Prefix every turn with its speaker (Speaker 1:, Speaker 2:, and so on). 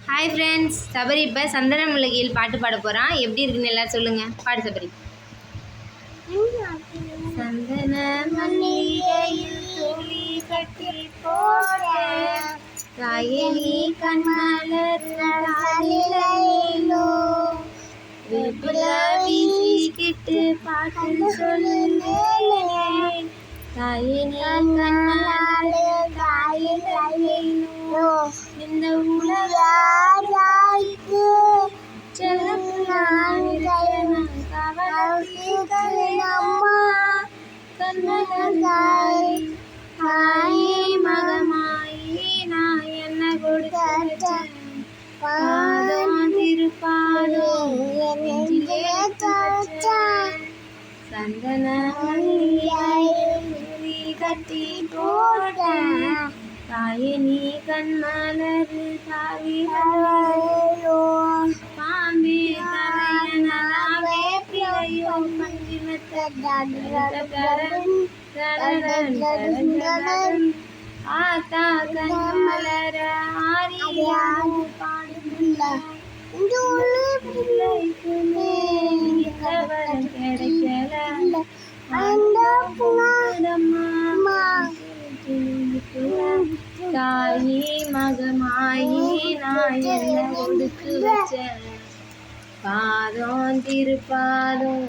Speaker 1: Hi friends, Sabari இப்போ சந்தன முல்லையில் பாட்டு பாட போகிறான். எப்படி இருக்குன்னு எல்லாரும் சொல்லுங்கள். பாடு சபரி. சந்தன மல்லிகையில் துளி கட்டி போட காயலி கண்மலர் வீசிக்கிட்டு பாட்டு சொல்லுங்களேன். காயலி கண்மலர் இந்த உலகாய்க்கு கண்ணகாய் மகமாயி நான் என்ன கொடுத்த பாதம் திருப்பாடும் சந்தன கட்டி போட காயினி கண்மலர் பாம்பே தலையனாவே பிழையோ ஆத்தா கண்மலர ஆரியா பாடுள்ள பிள்ளைக்குமே கிடைக்கல அந்த தாயி மகமாயி நான் என்ன கொடுத்து வச்ச பாதம் திருப்பாதம்